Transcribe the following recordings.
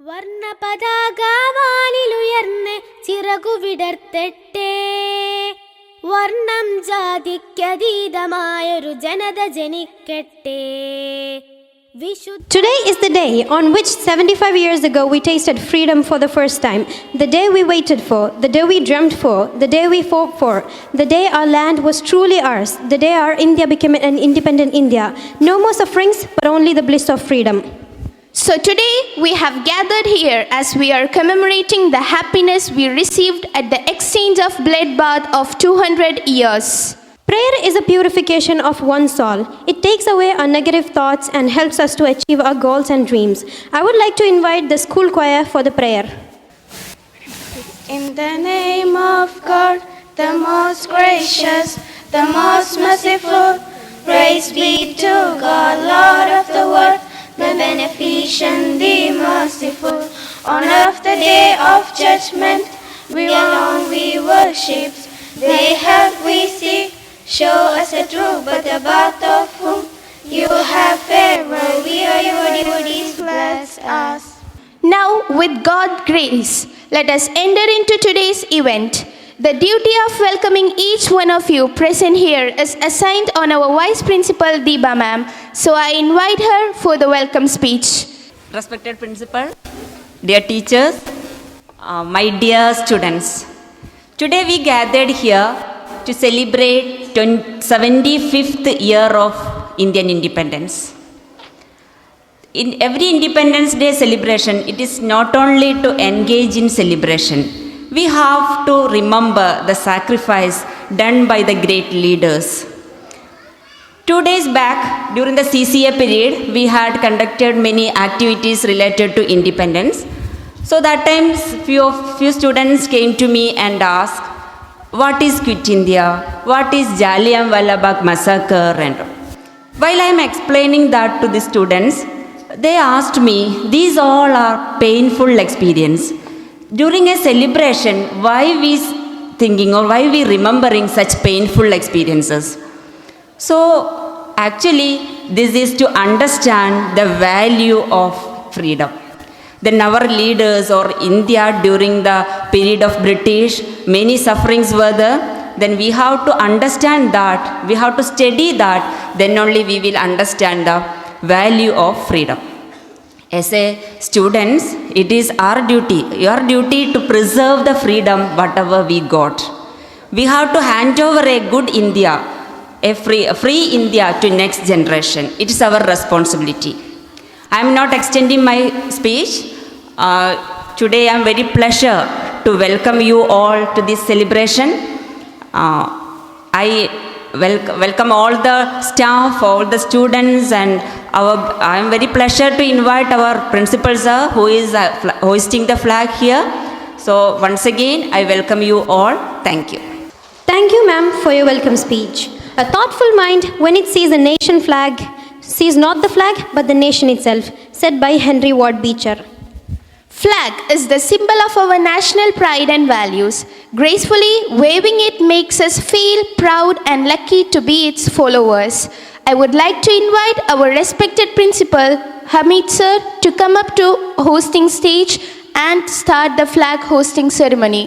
വർണ്ണപതാകവാനിലുയർന്ന് ചിറകുവിടർത്തട്ടെ. വർണ്ണം ജാതിക്കതീതമായൊരു ജനത ജനിക്കട്ടെ. Today is the day on which 75 years ago we tasted freedom for the first time. The day we waited for, the day we dreamt for, the day we fought for, the day our land was truly ours, the day our India became an independent India. No more sufferings, but only the bliss of freedom. So today we have gathered here as we are commemorating the happiness we received at the exchange of bloodbath of 200 years. Prayer is a purification of one's soul. It takes away our negative thoughts and helps us to achieve our goals and dreams. I would like to invite the school choir for the prayer. In the name of God, the most gracious, the most merciful, praise be to God, Lord of the world, the beneficent, the merciful. On of the day of judgment, we alone we worship, they help we seek. Show us the truth, but the path of whom you have favor, we are your devotees, bless us. Now, with God's grace, let us enter into today's event. The duty of welcoming each one of you present here is assigned on our Vice Principal Deepa ma'am. So I invite her for the welcome speech. Respected Principal, dear teachers, my dear students, today we gathered here to celebrate 75th year of Indian independence. In every Independence Day celebration, it is not only to engage in celebration. We have to remember the sacrifice done by the great leaders. 2 days back, during the CCA period, we had conducted many activities related to independence. So that time, few students came to me and asked, what is Quit India? What is Jallianwala Bagh massacre? And while I am explaining that to the students, they asked me, these all are painful experience. During a celebration, why we thinking or why we remembering such painful experiences? So actually, this is to understand the value of freedom. Then our leaders or India during the period of British, many sufferings were there. Then we have to understand that, we have to study that, then only we will understand the value of freedom. As a students, it is our duty, your duty to preserve the freedom whatever we got. We have to hand over a good India, a free India to next generation. It is our responsibility. I am not extending my speech. Today I am very pleasure to welcome you all to this celebration. I welcome all the staff, all the students, and I am very pleasure to invite our principal sir who is hoisting the flag here. So once again I welcome you all. Thank you. Thank you, ma'am, for your welcome speech. A thoughtful mind, when it sees a nation flag, sees not the flag but the nation itself, said by Henry Ward Beecher. Flag is the symbol of our national pride and values. Gracefully waving it makes us feel proud and lucky to be its followers. I would like to invite our respected principal, Hamid sir, to come up to hosting stage and start the flag hosting ceremony.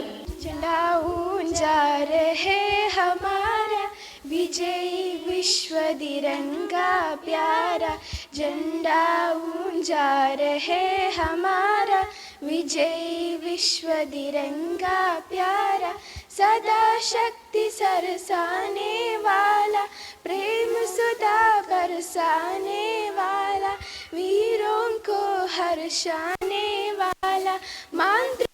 विजयी विश्व तिरंगा प्यारा, झंडा ऊंचा रहे हमारा, विजयी विश्व तिरंगा प्यारा, सदा शक्ति सरसाने वाला, प्रेम सुधा बरसाने वाला, वीरों को हर्षाने वाला, मंत्र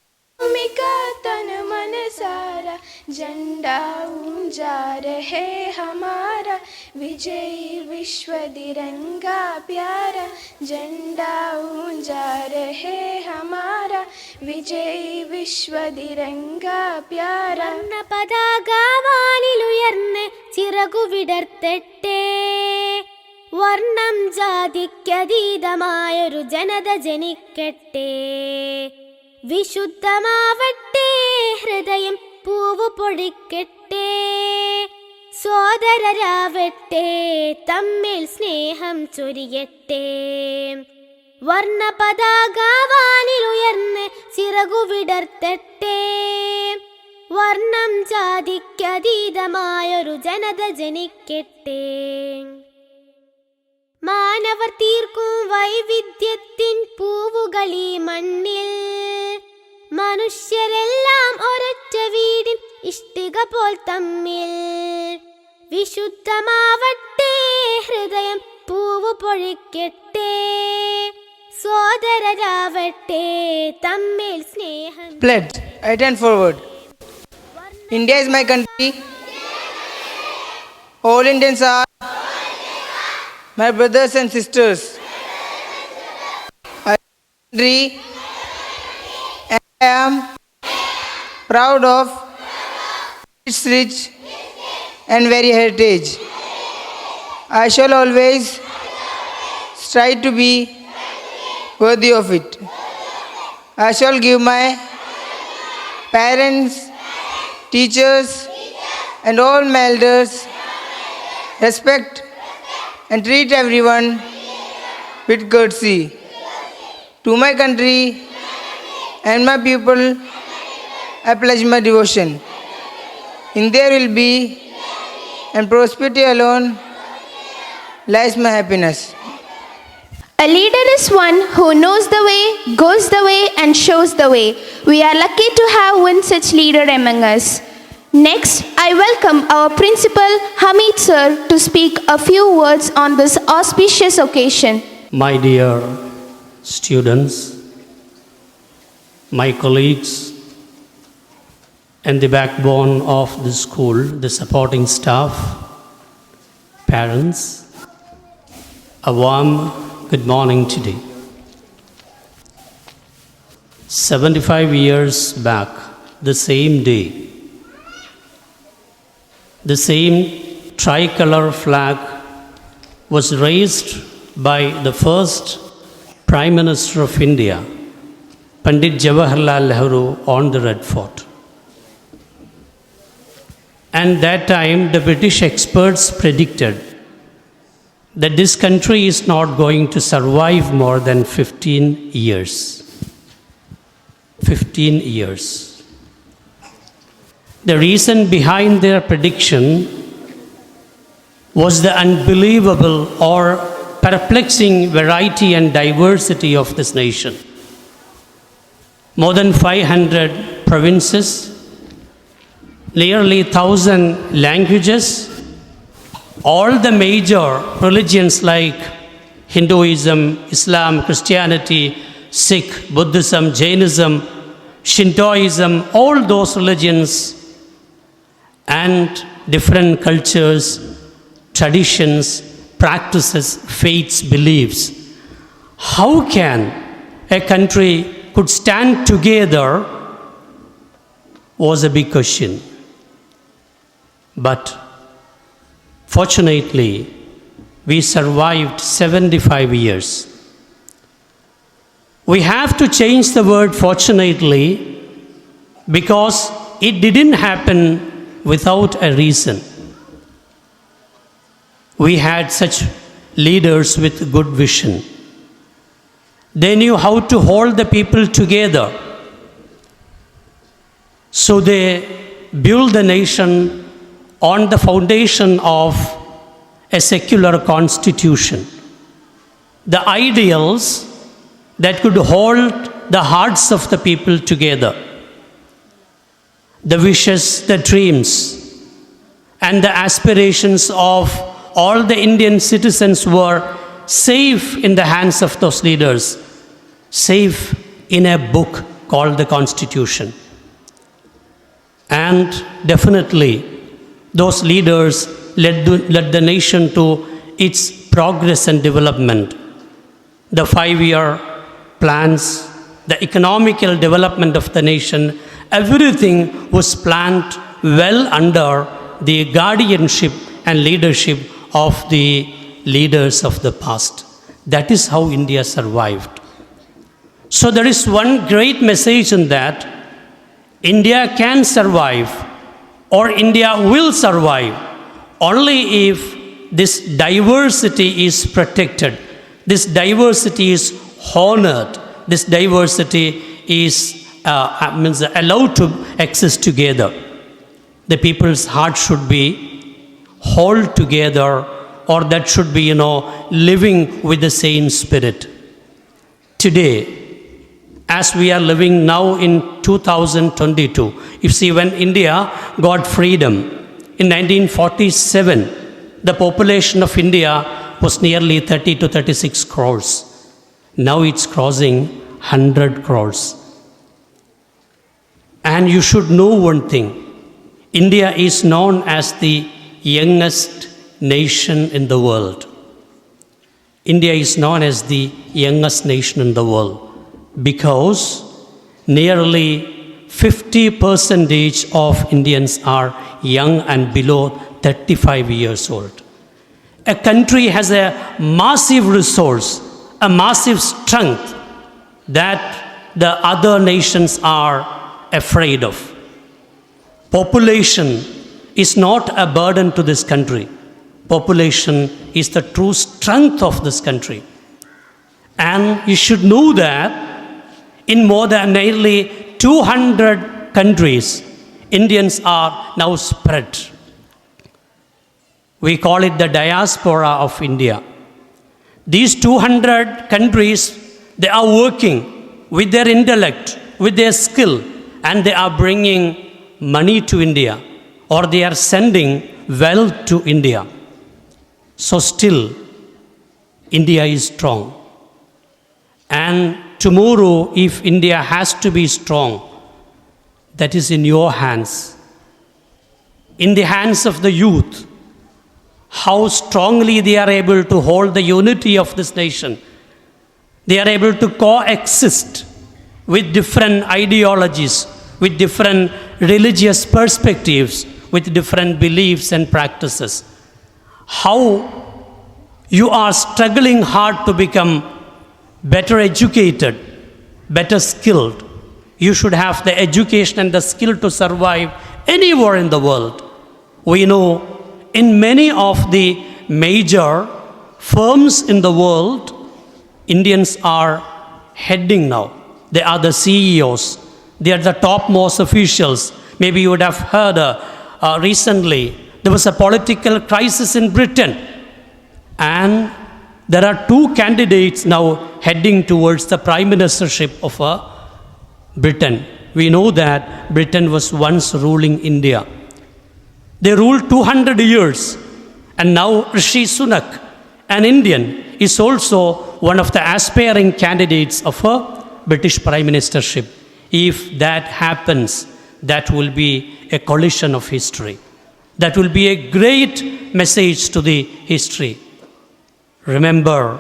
भूमिका तन मन सारा, झंडा ऊंचा रहे हमारा, विजयी विश्व तिरंगा प्यारा, झंडा ऊंचा रहे हमारा, विजयी विश्व तिरंगा प्यारा. വർണ്ണപതാകവാനിലുയർന്ന് ചിറകുവിടർത്തട്ടെ. വർണ്ണം ജാതിക്കതീതമായൊരു ജനത ജനിക്കട്ടെ. വിശുദ്ധമാവട്ടെ ഹൃദയം, പൂവ് പൊഴിക്കട്ടെ. സോദരരാവട്ടെ, തമ്മിൽ സ്നേഹം ചൊരിയട്ടെ. വർണ്ണപതാകവാനിലുയർന്ന് പുലർത്തട്ടെ. വർണ്ണം ജാതിക്കതീതമായൊരു ജനത ജനിക്കട്ടെ. മാനവർ തീർക്കും വൈവിധ്യത്തിൻ പൂവുകളീ മണ്ണിൽ. മനുഷ്യരെല്ലാം ഒരൊറ്റ വീടിൻ ഇഷ്ടിക പോൽ തമ്മിൽ. വിശുദ്ധമാവട്ടെ ഹൃദയം പൂവ് പൊഴിക്കട്ടെ. സോദരരാവട്ടെ തമ്മിൽ സ്നേഹം. Pledge. I turn forward. India is my country. All Indians are my brothers and sisters. I am proud of its rich and varied heritage. I shall always strive to be worthy of it. I shall give my parents, teachers, and all my elders respect and treat everyone with courtesy. To my country and my people, I pledge my devotion. In there will be and prosperity alone lies my happiness. A leader is one who knows the way, goes the way, and shows the way. We are lucky to have one such leader among us. Next, I welcome our principal, Hamid sir, to speak a few words on this auspicious occasion. My dear students, my colleagues, and the backbone of the school, the supporting staff, parents, a warm good morning today. 75 years back, the same day, the same tricolor flag was raised by the first Prime Minister of India, Pandit Jawaharlal Nehru, on the Red Fort. And that time, the British experts predicted that this country is not going to survive more than 15 years. 15 years. The reason behind their prediction was the unbelievable or perplexing variety and diversity of this nation. More than 500 provinces, nearly 1,000 languages, all the major religions like Hinduism, Islam, Christianity, Sikh, Buddhism, Jainism, Shintoism, all those religions and different cultures, traditions, practices, faiths, beliefs. How can a country could stand together was a big question. But fortunately, we survived 75 years. We have to change the word fortunately because it didn't happen without a reason. We had such leaders with good vision. They knew how to hold the people together. So they built the nation on the foundation of a secular constitution. The ideals that could hold the hearts of the people together. The wishes, the dreams, and the aspirations of all the Indian citizens were safe in the hands of those leaders, safe in a book called the Constitution. And definitely, those leaders led the nation to its progress and development. The 5-year plans, the economical development of the nation, everything was planned well under the guardianship and leadership of the leaders of the past. That is how India survived. So there is one great message in that. India can survive, or India will survive, only if this diversity is protected, this diversity is honored, this diversity is means allowed to exist together. The people's heart should be whole together, or that should be, living with the same spirit. Today, as we are living now in 2022, you see, when India got freedom in 1947, the population of India was nearly 30 to 36 crores. Now it's crossing 100 crores. And you should know one thing. India is known as the youngest nation in the world. India is known as the youngest nation in the world because nearly 50% of Indians are young and below 35 years old. A country has a massive resource, a massive strength that the other nations are afraid of. Population is not a burden to this country. Population is the true strength of this country. And you should know that in more than nearly 200 countries, Indians are now spread. We call it the diaspora of India. These 200 countries, they are working with their intellect, with their skill, and they are bringing money to India, or they are sending wealth to India. So still, India is strong. And tomorrow, if India has to be strong, that is in your hands, in the hands of the youth. How strongly they are able to hold the unity of this nation. They are able to coexist with different ideologies, with different religious perspectives, with different beliefs and practices. How you are struggling hard to become better educated, better skilled. You should have the education and the skill to survive anywhere in the world. We know in many of the major firms in the world, Indians are heading now. They are the CEOs. They are the topmost officials. Maybe you would have heard recently there was a political crisis in Britain. And there are two candidates now heading towards the prime ministership of Britain. We know that Britain was once ruling India. They ruled 200 years. And now Rishi Sunak, an Indian, is also one of the aspiring candidates of a British prime ministership. If that happens, that will be a collision of history. That will be a great message to the history. Remember,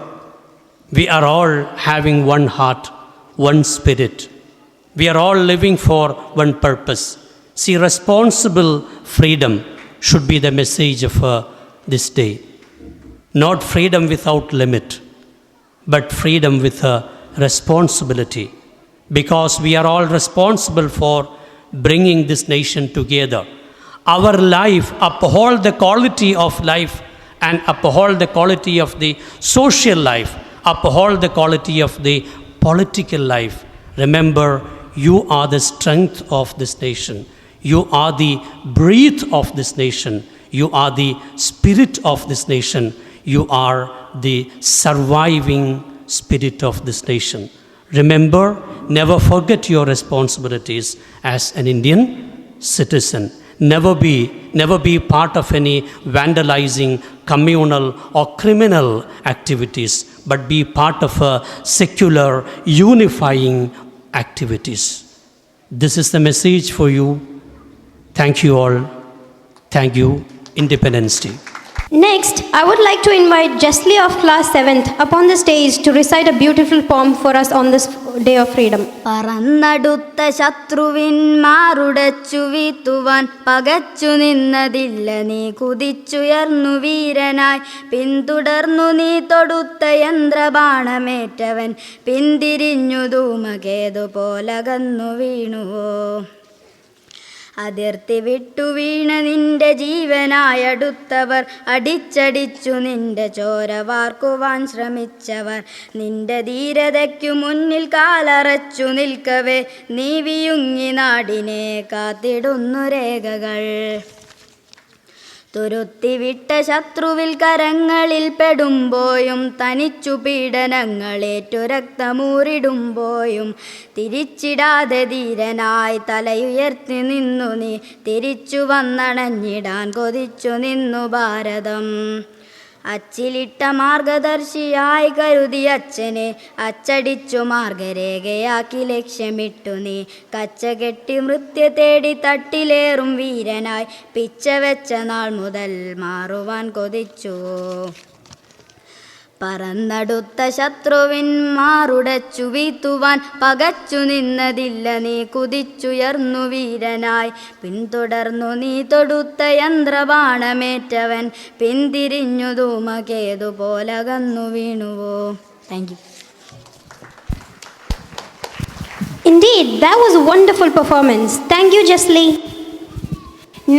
we are all having one heart, one spirit. We are all living for one purpose. See, responsible freedom should be the message of this day. Not freedom without limit, but freedom with a responsibility. Because we are all responsible for bringing this nation together. Our life, uphold the quality of life and uphold the quality of the social life, uphold the quality of the political life. Remember, you are the strength of this nation. You are the breath of this nation. You are the spirit of this nation. You are the surviving spirit of this nation. Remember, never forget your responsibilities as an Indian citizen. Never be part of any vandalizing, communal or criminal activities, but be part of a secular, unifying activities. This is the message for you. Thank you all. Thank you. Independence Day. Next, I would like to invite Jesli of class 7th upon the stage to recite a beautiful poem for us on this day of freedom. പറന്നടുത്ത ശത്രുവിന്മാരുടച്ചു വീത്തുവാൻ പകച്ചു നിന്നതില്ല നീ കുതിച്ചുയർന്നു വീരനായി പിന്തുടർന്നു നീ തൊടുത്ത യന്ത്രബാണമേറ്റവൻ പിന്തിരിഞ്ഞു ധൂമകേതു പോലകന്നു വീണുവോ അതിർത്തി വിട്ടു വീണ നിന്റെ ജീവനായടുത്തവർ, അടിച്ചടിച്ചു നിന്റെ ചോര വാർക്കുവാൻ ശ്രമിച്ചവർ, നിന്റെ ധീരതയ്ക്കു മുന്നിൽ കാലറച്ചു നിൽക്കവേ നീ വിയുങ്ങി നാടിനെ കാത്തിടുന്നു രേഖകൾ. തുരുത്തിവിട്ട ശത്രുവിൽ കരങ്ങളിൽ പെടുമ്പോഴും, തനിച്ചു പീഡനങ്ങളേറ്റു രക്തമൂറിടുമ്പോഴും, തിരിച്ചിടാതെ ധീരനായി തലയുയർത്തി നിന്നു നീ, തിരിച്ചു വന്നണഞ്ഞിടാൻ കൊതിച്ചു നിന്നു ഭാരതം. അച്ചിലിട്ട മാർഗദർശിയായി കരുതി അച്ഛനെ, അച്ചടിച്ചു മാർഗരേഖയാക്കി ലക്ഷ്യമിട്ടു നീ, കച്ചകെട്ടി മൃത്യു തേടി തട്ടിലേറും വീരനായി, പിച്ചവെച്ച നാൾ മുതൽ മാറുവാൻ കൊതിച്ചു. പറന്നടുത്ത ശത്രുവിൻ മാറുടച്ചു വീത്തുവാൻ പകച്ചു നിന്നതില്ല നീ, കുതിച്ചുയർന്നു വീരനായി, പിന്തുടർന്നു നീ തൊടുത്ത യന്ത്രബാണമേറ്റവൻ, പിന്തിരിഞ്ഞു ധൂമകേതുപോലകന്നു വീണുവോ. Thank you. Indeed, that was a wonderful performance. Thank you, Jesli.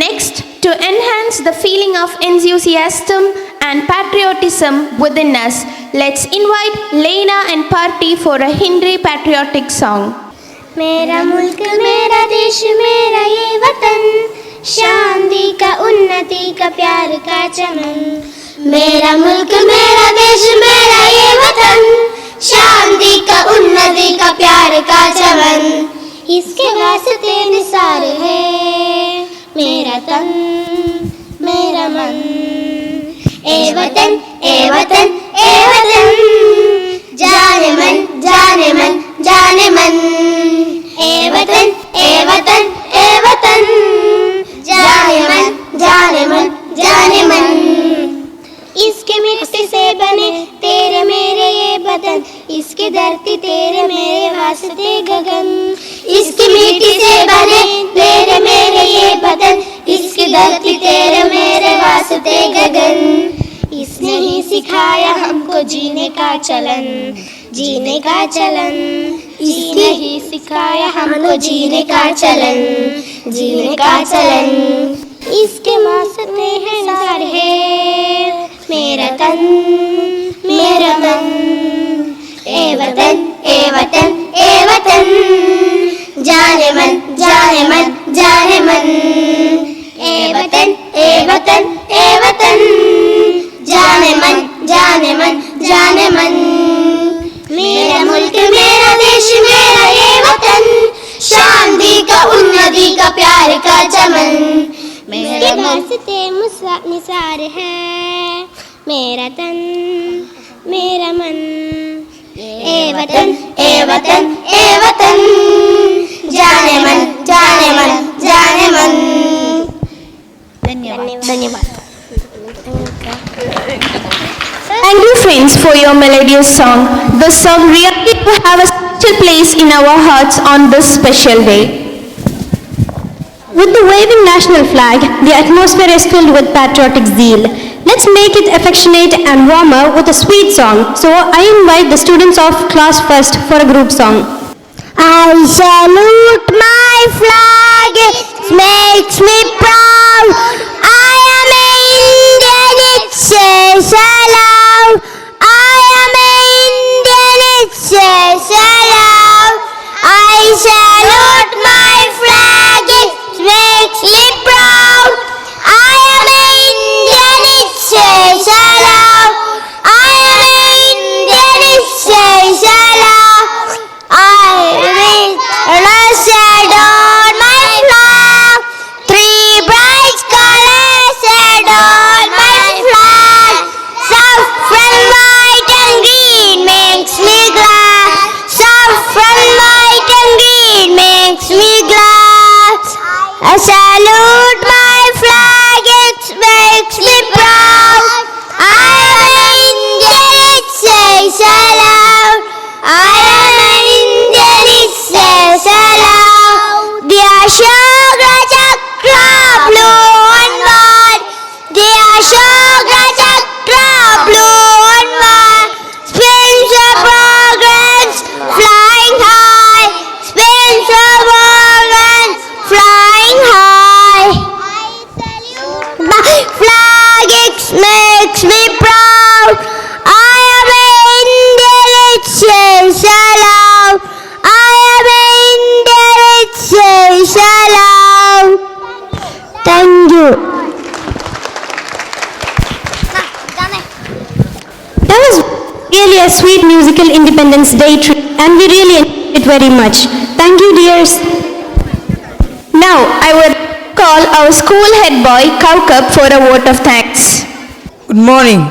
Next, to enhance the feeling of enthusiasm and patriotism within us, let's invite Lena and Party for a Hindi patriotic song. मेरा मुल्क मेरा देश मेरा ये वतन, शांति का उन्नति का प्यार का चमन. मेरा मुल्क मेरा देश मेरा ये वतन, शांति का उन्नति का प्यार का चमन. इसके वास्ते निसार है मेरा तन मेरा मन. ए वतन ए वतन ए वतन, जाने मन जाने मन जाने मन. ए वतन ए वतन ए वतन, जाने मन जाने मन जाने मन. इसके मिट्टी से बने तेरे मेरे ये बदन, इसकी धरती तेरे मेरे वास्ते गगन. इसकी मिट्टी से बने तेरे मेरे ये बदन, इसकी धरती तेरे मेरे वास्ते गगन. इसने ही सिखाया हमको जीने का चलन, जीने का चलन. इसने ही सिखाया हमको जीने का चलन, जीने का चलन. इसके वास्ते है सार है मेरा तन मेरा मन. ए वतन ए वतन ए वतन, जाने मन जाने मन जाने मन. ए वतन ए वतन ए वतन, जाने मन जाने मन जाने मन. मेरा मुल्क मेरा देश मेरा ये वतन, शांति का उन्नति का प्यार का चमन. मेरे वास्ते निसार है मेरा तन मेरा मन. ए वतन ए वतन ए वतन, जाने मन जाने मन. धन्यवाद. Thank you, friends, for your melodious song. This song really will have a special place in our hearts on this special day. With the waving national flag, the atmosphere is filled with patriotic zeal. Let's make it affectionate and warmer with a sweet song. So I invite the students of class first for a group song. I salute my flag, it makes me proud. I am an Indian, it says aloud. I am an Indian, it says aloud. I salute my flag, it makes me proud. I am an Indian, it says aloud. I am an Indian, it says aloud. I will adorn my flag, three bright colors adorn my flag. Saffron, white and green makes me glad. Saffron, white and green makes me glad. I salute my flag, it makes me proud. I am an Indian, it says aloud. I am an Indian, it says aloud. The Ashoka Chakra blue and white. The Ashoka Chakra blue and white. Spins of progress flying high. Spins of progress flying high. a sweet musical Independence Day trip, and we really enjoyed it very much. Thank you, dears. Now, I would call our school head boy, Kaukab, for a vote of thanks. Good morning.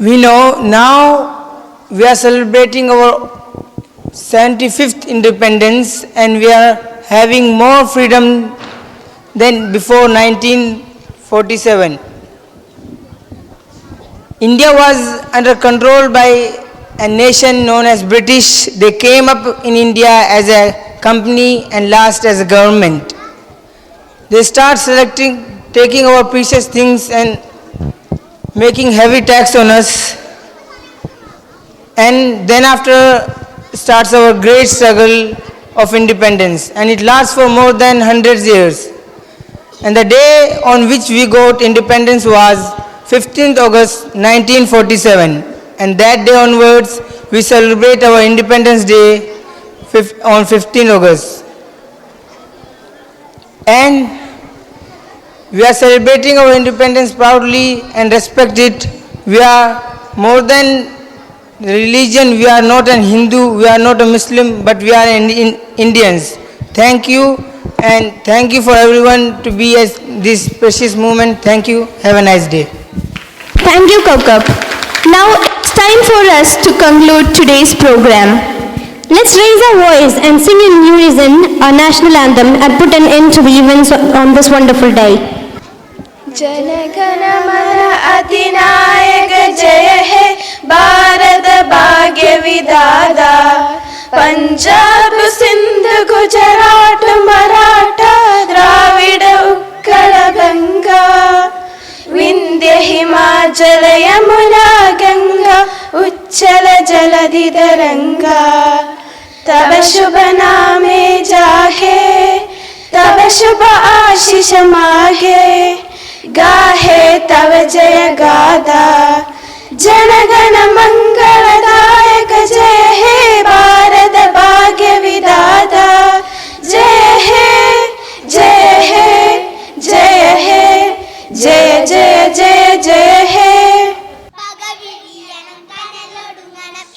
We know now we are celebrating our 75th independence and we are having more freedom than before 1947. India was under control by a nation known as British. They came up in India as a company and last as a government. They start taking our precious things and making heavy tax on us. And then after starts our great struggle of independence, and it lasts for more than 100 years. And the day on which we got independence was 15th August 1947, and that day onwards we celebrate our Independence Day on 15th August. And we are celebrating our independence proudly and respect it. We are more than religion, we are not a Hindu, we are not a Muslim, but we are Indians. Thank you, and thank you for everyone to be at this precious moment. Thank you. Have a nice day. Thank you, Kaukab. Now it's time for us to conclude today's program. Let's raise our voice and sing in unison our national anthem and put an end to the events on this wonderful day. जनगण मन अधिनायक जय हे भारत भाग्य विधाता पंजाब सिंध गुजरात मराठा द्राविड उत्कल गंगा विंध्य हिमाचल यमुना गंगा उच्चल जलधि तरंगा तब शुभ नामे जाहे तब शुभ आशीष माहे गाहे तव जय गाथा जनगण मंगलदायक जय हे भारत भाग्य विधाता जय हे जय हे जय हे जय जय जय जय हे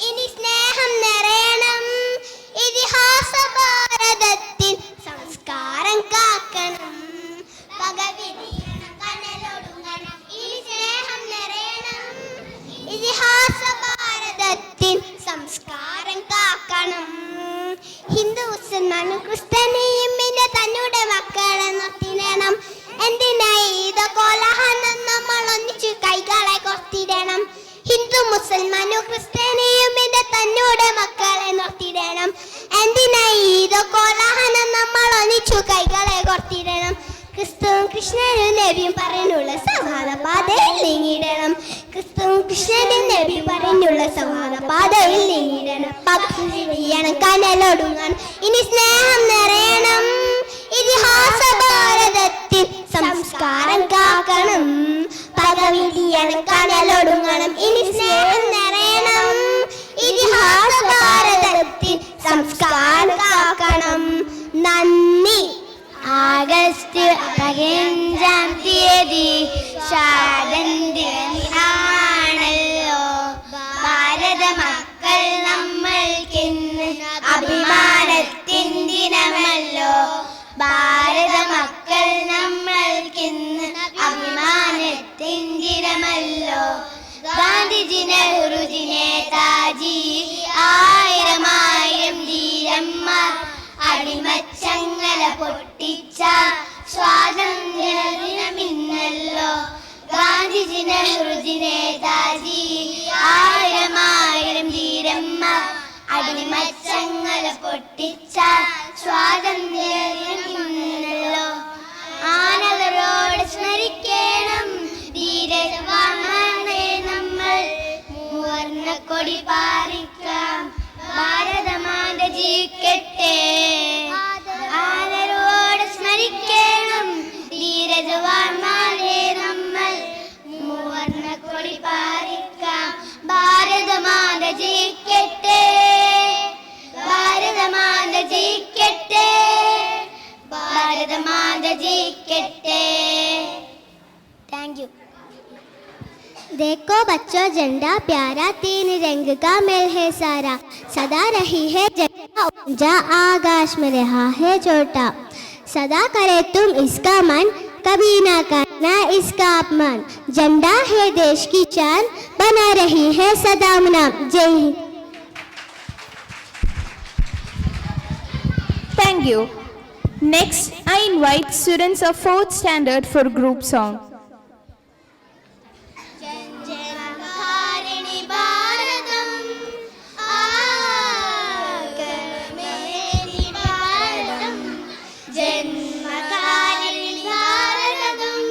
ഇനി സ്നേഹം നിറയണം ഇതിഹാസ ഭാരതത്തിൻ സംസ്കാരം കാക്കണം ഇതിഹാസ ഭാരതത്തിൻ സംസ്കാരം കാക്കണം ഹിന്ദു മുസൽമാനും ക്രിസ്ത്യനെയും പിന്നെ തന്നോടെ മക്കളെ നിർത്തിടണം എന്തിനായി ഇത് കോലാഹലം നമ്മൾ ഒന്നിച്ചു കൈകളെ കോർത്തിടണം ഹിന്ദു മുസൽമാനും ക്രിസ്ത്യനെയും പിന്നെ തന്നോടെ മക്കളെ നിർത്തിടണം എന്തിനായി ഇത് കോലാഹലം നമ്മൾ ഒന്നിച്ചു കൈകളെ കോർത്തിടണം ക്രിസ്തുവും കൃഷ്ണനും നബിയും പറഞ്ഞുള്ള സൗഹാർദ്ദ പാതയിൽ നീങ്ങിടണം ക്രിസ്തുവും കൃഷ്ണനും നബിയും പറഞ്ഞുള്ള സൗഹാർദ്ദ പാതയിൽ നീങ്ങിടണം പകരണം കനലൊടുങ്ങാൻ ഇനി സ്നേഹം നിറയണം ഇതിഹാസ ഭാരതത്തിൻ സംസ്കാരം കാക്കണം പകവിടിയണം കനലൊടുങ്ങണം ഇനി സ്നേഹം നിറയണം ഇതിഹാസ ഭാരതത്തിൻ സംസ്കാരം കാക്കണം നന്ദി ആഗസ്റ്റ് 15-ാം തീയതി സ്വാതന്ത്ര്യദിനമാണല്ലോ ഭാരത മക്കൾ നമ്മൾക്കിന്ന് അഭിമാനത്തിൻ ദിനമല്ലോ ഭാരത മക്കൾ നമ്മൾക്കിന്ന് അഭിമാനത്തിൻ ദിനമല്ലോ ഗാന്ധിജി നെഹ്റുജി നേതാജി ആയിരം ആയിരം ധീരന്മാർ അടിമച്ചങ്ങല പൊട്ടിച്ച സ്വാതന്ത്ര്യ ദിനമിന്നല്ലോ ഗാന്ധിജി നെഹ്റുജി നേതാജി ആയിരം ആയിരം ധീരന്മാർ അടിമച്ചങ്ങല പൊട്ടിച്ച സ്വാതന്ത്ര്യ ദിനമിന്നല്ലോ ആനവരോട് സ്മരിക്കണം ധീരജവാന്മാരെ നമ്മൾ മൂവർണ്ണ കൊടി പാറിക്കാം ഭാരതമാത ജീവിക്കട്ടെ ആദരവോടെ സ്മരിക്കണം ധീരജവാന്മാരെ നമ്മൾ മൂവർണ്ണ കൊടി പാറിക്കാം ഭാരതമാത ജീവിക്കട്ടെ ഭാരതമാത ജീവിക്കട്ടെ ഭാരതമാത ജീവിക്കട്ടെ താങ്ക് യു देखो बच्चों झंडा प्यारा 3 रंग का मेल है सारा सदा रही है झंडा ऊंचा आकाश में रहा है छोटा सदा करे तुम इसका मन कभी ना करना इसका अपमान झंडा है देश की शान बना रही है सदा मुनाम जय Hind. Thank you. Next, I invite students of 4th standard for group song. जनजनकारिणि भारतम् आकर्मेदि भारतम् जन्मकारिणि भारतम्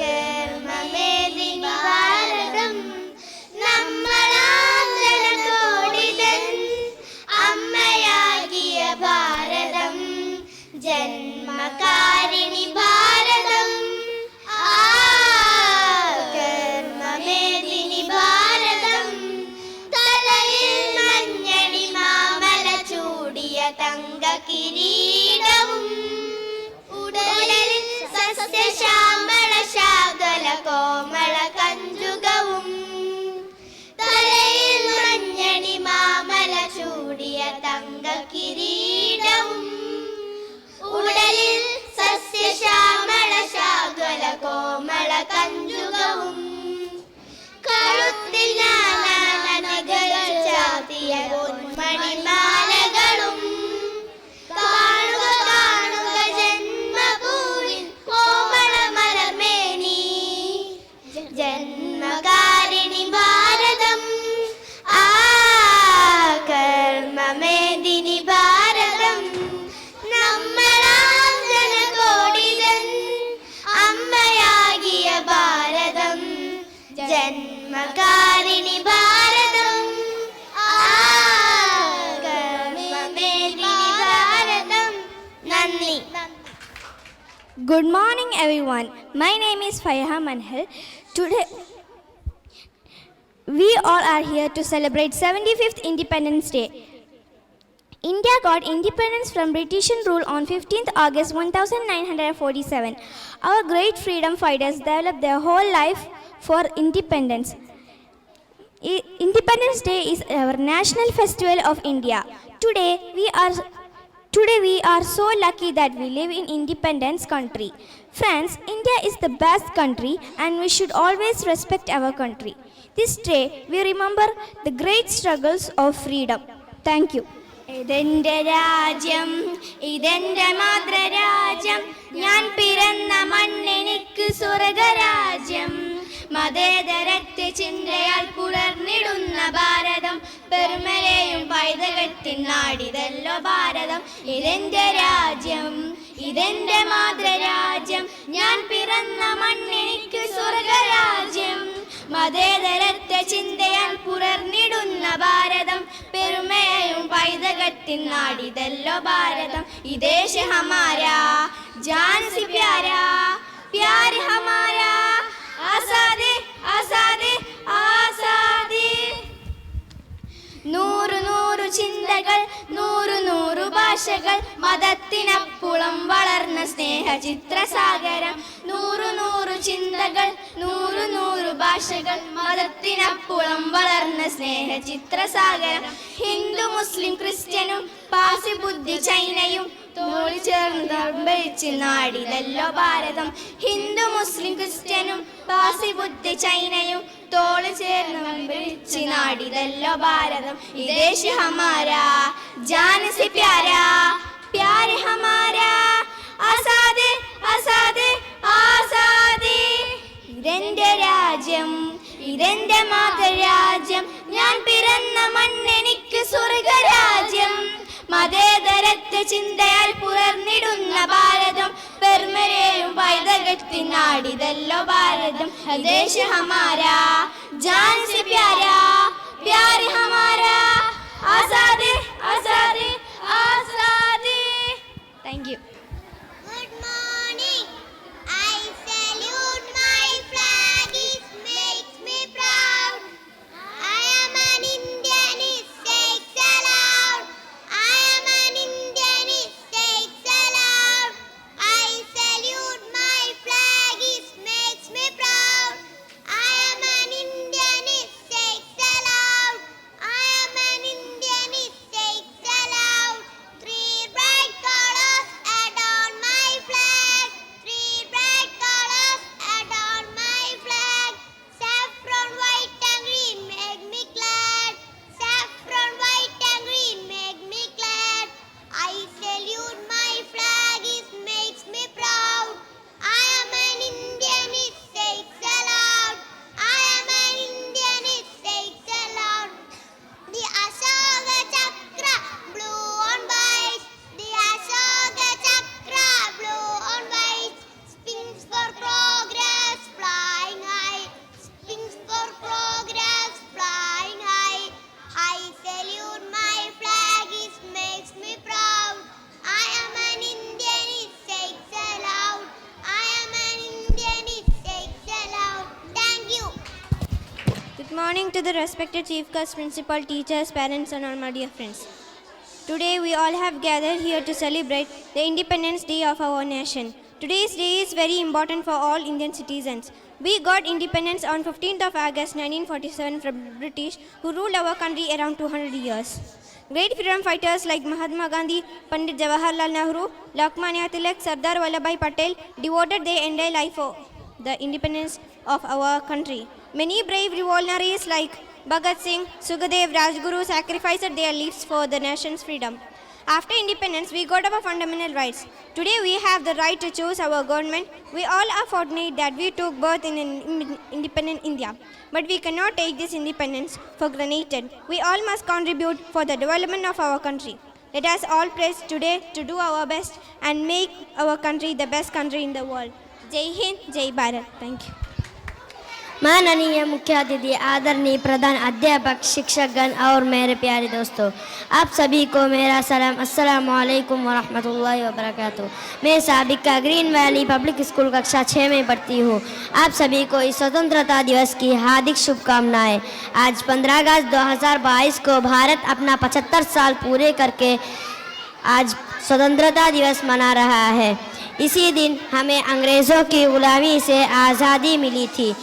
आकर्मेदि भारतम् നമ്മളാം ജനകോടിതൻ അമ്മയാകിയ ഭാരതം ജന്മകാരിണി ഭാരതം ആകർമ്മമേദിനി ഭാരതം തലയിൽ മഞ്ഞണി മാമല ചൂടിയ തങ്ക കിരീടവും ഉടലിൽ സസ്യശ്യാമള ശാകല കോമള കഞ്ചുകവും തലയിൽ മഞ്ഞണി മാമല ചൂടിയ തങ്ക കിരീടവും ഉടലിൽ സസ്യശ്യാമള ശാകല കോമള കഞ്ചുകവും കഴുത്തിൽ നഗകൾ ചാത്തിയ പൊന്മണിമാലകളും കാണുക കാണുക ജന്മഭൂവിൻ കോമള മലർമേനി ജന്മകാരിണി ഭാരതം ആകർമ്മമേദിനി ഭാരതം നമ്മളാം ജനകോടിതൻ അമ്മയാകിയ ഭാരതം ജന്മകാരിണി ഭാരതം ആകർമ്മമേദിനി ഭാരതം. നന്ദി. Good morning, everyone. My name is Fayha Manhal. Today, we all are here to celebrate 75th Independence Day. India got independence from British rule on 15th August 1947. Our great freedom fighters developed their whole life for independence. Independence Day is our national festival of India. Today we are so lucky that we live in independence country. Friends, India is the best country and we should always respect our country. This day we remember the great struggles of freedom. Thank you. ഇതെന്റെ രാജ്യം ഇതെന്റെ മാതൃരാജ്യം ഞാൻ പിറന്ന മണ്ണെനിക്ക് സ്വർഗരാജ്യം മതേതരത്വ ചിന്തയാൽ പുലർന്നിടുന്ന ഭാരതം പെരുമലയും പൈതൃകത്തിൻ നാടിതല്ലോ ഭാരതം ഇതെന്റെ രാജ്യം ഇതെന്റെ മാതൃരാജ്യം ഞാൻ പിറന്ന മണ്ണെനിക്ക് സ്വർഗരാജ്യം മതേതരത്വ ചിന്തയാൽ പുലർന്നിടുന്ന ഭാരതം പെരുമയും പൈതൃകത്തിൻ നാടിതല്ലോ ഭാരതം ഈ ദേശ ഹമാരാ ജാൻ സി പ്യാരാ പ്യാർ ഹമാരാ ആസാദി ആസാദി ആസാദി നൂറു നൂറു ചിന്തകൾ നൂറു നൂറു ഭാഷകൾ മതത്തിനപ്പുളം വളർന്ന സ്നേഹചിത്രസാഗരം നൂറു നൂറു ചിന്തകൾ നൂറു നൂറു ഭാഷകൾ മതത്തിനപ്പുളം വളർന്ന സ്നേഹചിത്രസാഗരം ഹിന്ദു മുസ്ലിം ക്രിസ്ത്യനും പാസി ബുദ്ധി ചൈനയും തോളി ചേർന്ന് ഭരിച്ച് നാടിതല്ലോ ഭാരതം ഹിന്ദു മുസ്ലിം ക്രിസ്ത്യനും പാസി ബുദ്ധി ചൈനയും തോളി ചേർന്ന് ഭരിച്ച് നാടിതല്ലോ ഭാരതം ഈ ദേശ ഹമാരാ ജാൻ സി പ്യാരാ പ്യാർ ഹമാരാ ആസാദി ആസാദി ആസാദി ഇതെന്റെ രാജ്യം ഇതെന്റെ മാതൃരാജ്യം ഞാൻ പിറന്ന മണ്ണെനിക്ക് സ്വർഗരാജ്യം മതേതരത്വ ചിന്തയാൽ പുലർന്നിടുന്ന ഭാരതം പെരുമലയും പൈതൃകത്തിൻ നാടിതല്ലോ ഭാരതം ദേശ ഹമാരാ ജാൻ സി പ്യാരാ പ്യാർ ഹമാരാ ആസാദി ആസാദി ആസാദി. Thank you. Good morning. I salute my flag. It makes me proud. I am an Indian. It takes aloud. I am an Indian. It takes aloud. I salute my flag. It makes me proud. Good morning to the respected chief guests, principal, teachers, parents and all my dear friends. Today we all have gathered here to celebrate the Independence Day of our nation. Today's day is very important for all Indian citizens. We got independence on 15th of August 1947 from British who ruled our country around 200 years. Great freedom fighters like Mahatma Gandhi, Pandit Jawaharlal Nehru, Lokmanya Tilak, Sardar Vallabhbhai Patel devoted their entire life for the independence of our country. Many brave revolutionaries like Bhagat Singh, Sukhdev, Rajguru sacrificed their lives for the nation's freedom. After independence, we got our fundamental rights. Today, we have the right to choose our government. We all are fortunate that we took birth in an independent India. But we cannot take this independence for granted. We all must contribute for the development of our country. Let us all pledge today to do our best and make our country the best country in the world. Jai Hind, Jai Bharat. Thank you. माननीय मुख्य अतिथि, आदरणीय प्रधान अध्यापक, शिक्षकगण और मेरे प्यारे दोस्तों, आप सभी को मेरा सलाम। अस्सलाम वालेकुम वरहमतुल्लाहि वबरकातुहू। मैं साबिका ग्रीन वैली पब्लिक स्कूल कक्षा 6 में पढ़ती हूँ। आप सभी को इस स्वतंत्रता दिवस की हार्दिक शुभकामनाएं। आज 15 अगस्त 2022 को भारत अपना 75 साल पूरे करके आज स्वतंत्रता दिवस मना रहा है। इसी दिन हमें अंग्रेज़ों की गुलामी से आज़ादी मिली थी।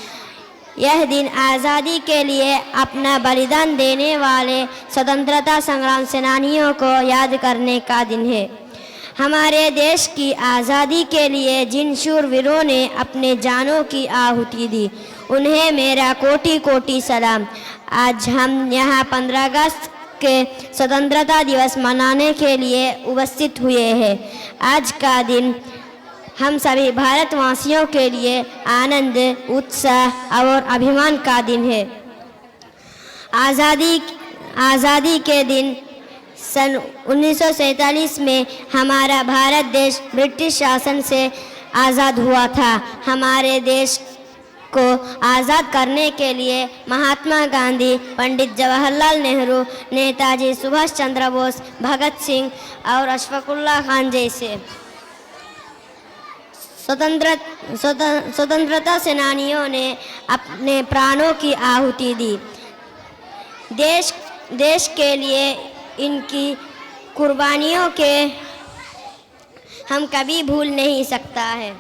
यह दिन आज़ादी के लिए अपना बलिदान देने वाले स्वतंत्रता संग्राम सेनानियों को याद करने का दिन है। हमारे देश की आज़ादी के लिए जिन शूरवीरों ने अपने जानों की आहुति दी, उन्हें मेरा कोटि कोटि सलाम। आज हम यहाँ 15 अगस्त के स्वतंत्रता दिवस मनाने के लिए उपस्थित हुए हैं। आज का दिन हम सभी भारतवासियों के लिए आनंद, उत्साह और अभिमान का दिन है। आज़ादी के दिन सन 1947 में हमारा भारत देश ब्रिटिश शासन से आज़ाद हुआ था। हमारे देश को आज़ाद करने के लिए महात्मा गांधी, पंडित जवाहरलाल नेहरू, नेताजी सुभाष चंद्र बोस, भगत सिंह और अशफाकुल्लाह खान जैसे स्वतंत्रता सेनानियों ने अपने प्राणों की आहुति दी। देश के लिए इनकी कुर्बानियों के हम कभी भूल नहीं सकता है।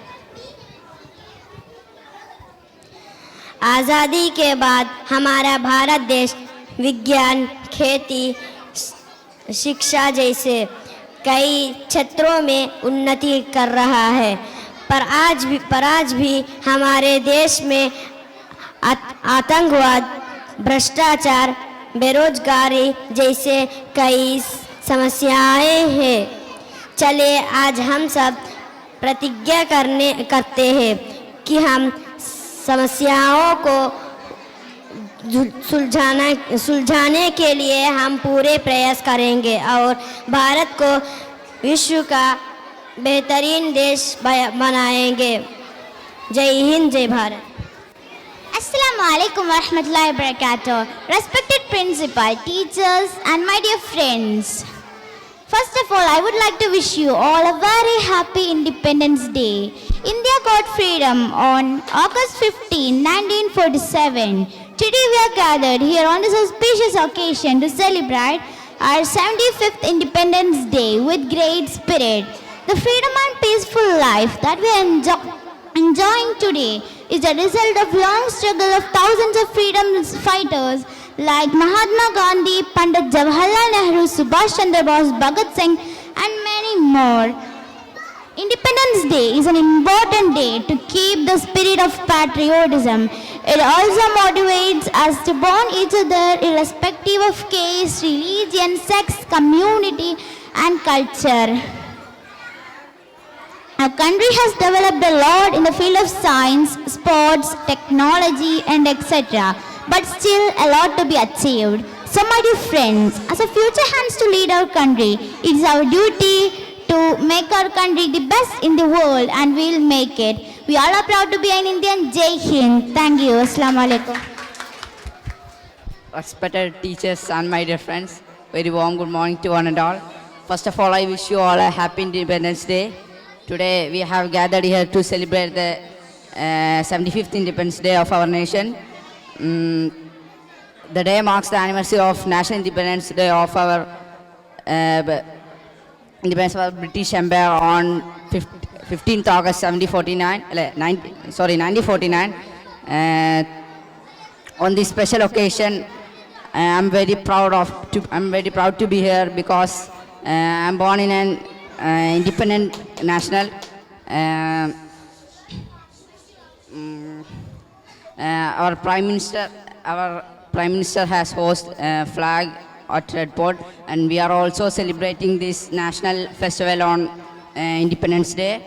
आज़ादी के बाद हमारा भारत देश विज्ञान, खेती, शिक्षा जैसे कई क्षेत्रों में उन्नति कर रहा है। पर आज भी हमारे देश में आतंकवाद, भ्रष्टाचार, बेरोजगारी जैसे कई समस्याएं हैं। चले आज हम सब प्रतिज्ञा करते हैं कि हम समस्याओं को सुलझाने के लिए हम पूरे प्रयास करेंगे और भारत को विश्व का बेहतरीन देश बनाएंगे। जय हिंद, जय Bharat. Assalamu alaikum warahmatullahi wabarakatuh. Respected principal, teachers and my dear friends. First of all, I would like to wish you all a very happy Independence Day. India got freedom on August 15, 1947. Today we are gathered here on this auspicious occasion to celebrate our 75th Independence Day with great spirit. The freedom and peaceful life that we are enjoying today is the result of long struggle of thousands of freedom fighters like Mahatma Gandhi, Pandit Jawaharlal Nehru, Subhash Chandra Bose, Bhagat Singh and many more. Independence Day is an important day to keep the spirit of patriotism. It also motivates us to bond each other irrespective of caste, religion, sex, community and culture. Our country has developed a lot in the field of science, sports, technology and etc. But still a lot to be achieved. So my dear friends, as a future hands to lead our country, it is our duty to make our country the best in the world and we will make it. We all are proud to be an Indian. Jai Hind. Thank you. Assalamu alaikum. Respected teachers and my dear friends, very warm good morning to one and all. First of all, I wish you all a happy Independence Day. Today we have gathered here to celebrate the 75th Independence Day of our nation. the day marks the anniversary of National Independence Day of our independence of our British Empire on 15th August 1949. On this special occasion, I'm very proud to be here because I'm born in an independent national. Our Prime Minister has hosted flag at Red Fort, and we are also celebrating this national festival on Independence Day.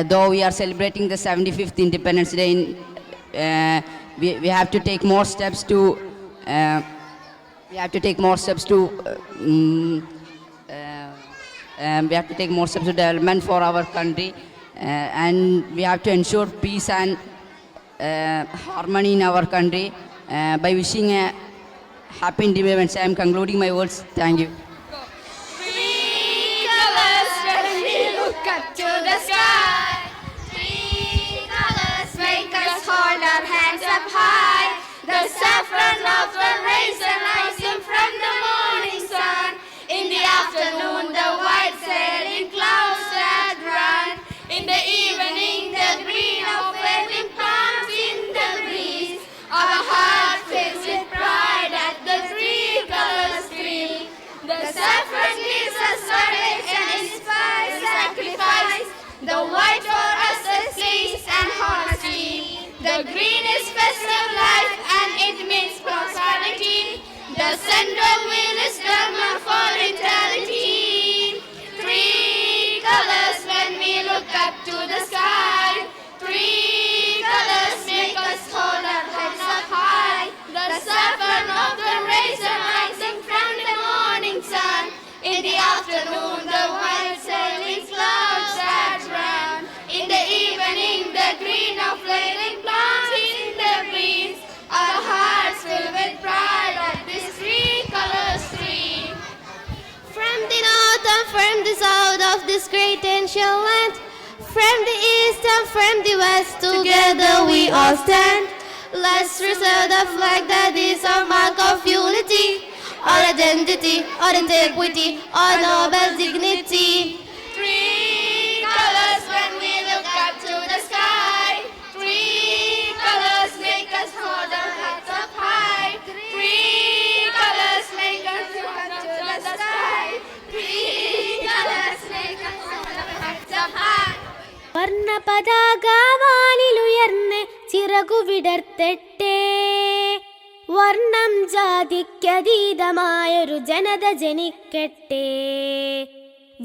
Though we are celebrating the 75th Independence Day, we have to take more steps to development for our country, and we have to ensure peace and harmony in our country by wishing a happy independence. I am concluding my words. Thank you. Three colors when we look up to the sky. Three colors make us hold our hands up high. The saffron of the raisin rising from the morning sun. In the afternoon, the white sailing clouds that run. In the evening, the green of waving palms in the breeze. Our heart fills with pride at the three colors stream. The saffron gives us courage and inspires sacrifice. The white for us is peace and honesty. The green is festive life and it means prosperity. The central wheel is dharma for vitality. Three colors when we look up to the sky. Three colors make us hold our heads up high. The saffron of the raisin rising from the morning sun. In the afternoon, the white sailing clouds that run. In the evening, the green of flaming plants in the breeze. Our hearts fill with pride at this three colors stream. From the north and from the south of this great ancient land, from the east and from the west, together we all stand. Let's preserve the flag that is our mark of unity, our identity, our integrity, our noble dignity. Three colors when we look up to the sky. Three colors make us hold our heads up high. Three colors make us look up to the sky. Three colors make us hold our heads up high. വർണ്ണ പതാക വാനിലുയർന്ന് ചിറകു വിടർത്തട്ടെ. വർണ്ണം ജാതിക്കതീതമായൊരു ജനത ജനിക്കട്ടെ.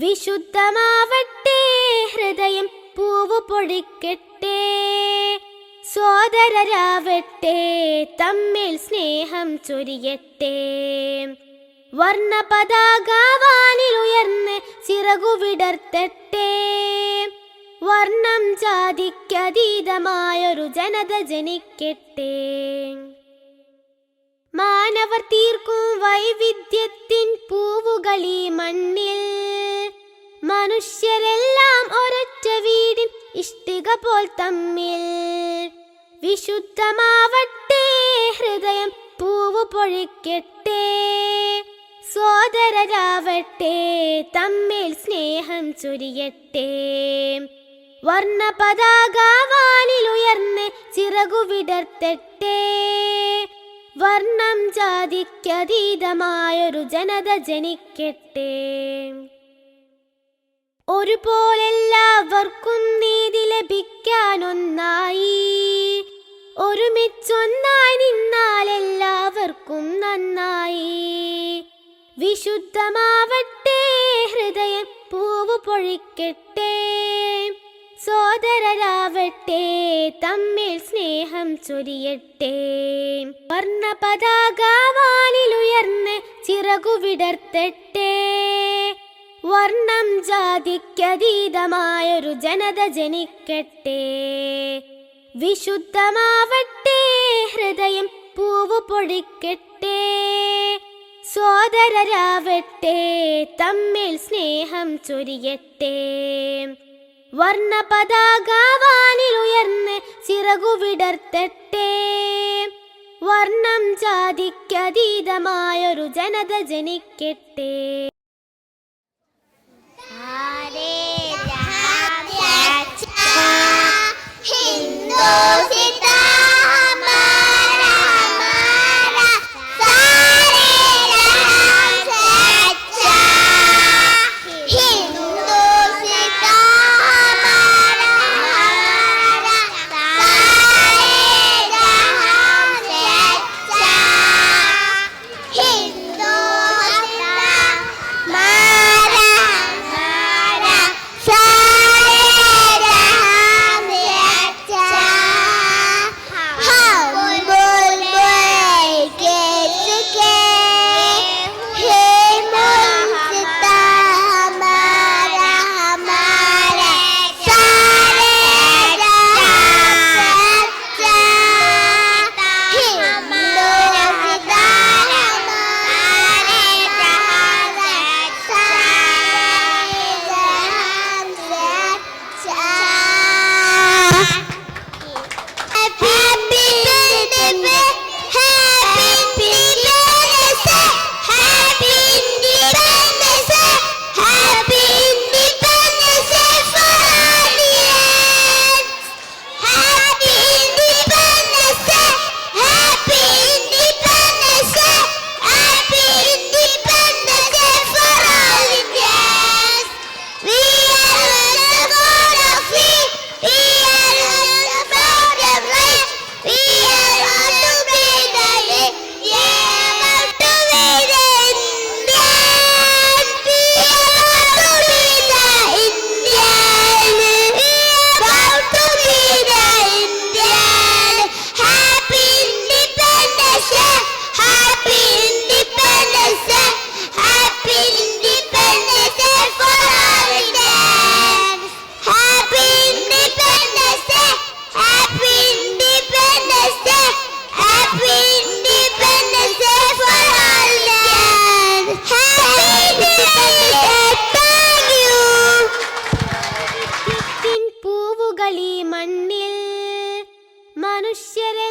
വിശുദ്ധമാവട്ടെ ഹൃദയം പൂവു പൊഴിക്കട്ടെ. സോദരരാവട്ടെ തമ്മിൽ സ്നേഹം ചൊരിയട്ടെ. വർണ്ണ പതാക വാനിലുയർന്ന് ചിറകു വിടർത്തട്ടെ. വർണ്ണം ജാതിക്കതീതമായൊരു ജനത ജനിക്കട്ടെ. മാനവർ തീർക്കും വൈവിധ്യത്തിൻ പൂവുകളീ മണ്ണിൽ. മനുഷ്യരെല്ലാം ഒരൊറ്റ വീടിൻ ഇഷ്ടിക പോൽ തമ്മിൽ. വിശുദ്ധമാവട്ടെ ഹൃദയം പൂവു പൊഴിക്കട്ടെ. സോദരരാവട്ടെ തമ്മിൽ സ്നേഹം ചൊരിയട്ടെ. വർണ്ണ പതാക വാനിലുയർന്ന് ചിറകു വിടർത്തട്ടെ. വർണ്ണം ജാതിക്കതീതമായൊരു ജനത ജനിക്കട്ടെ. ഒരുപോലെല്ലാവർക്കും നീതി ലഭിക്കാനൊന്നായി. ഒരുമിച്ചൊന്നായി നിന്നാൽ എല്ലാവർക്കും നന്നായി. വിശുദ്ധമാവട്ടെ ഹൃദയം പൂവു പൊഴിക്കട്ടെ. സോദരരാവട്ടെ തമ്മിൽ സ്നേഹം ചൊരിയട്ടെ. വർണ്ണ പതാക വാനിലുയർന്ന് ചിറകു വിടർത്തട്ടെ. വർണ്ണം ജാതിക്കതീതമായൊരു ജനത ജനിക്കട്ടെ. വിശുദ്ധമാവട്ടെ ഹൃദയം പൂവു പൊഴിക്കട്ടെ. സോദരരാവട്ടെ തമ്മിൽ സ്നേഹം ചൊരിയട്ടെ. വർണ്ണ പതാക വാനിലുയർന്ന് ചിറകു വിടർത്തട്ടെ. വർണ്ണം ജാതിക്കതീതമായൊരു ജനത ജനിക്കട്ടെ. പൂവുകളീ മണ്ണിൽ മനുഷ്യരെ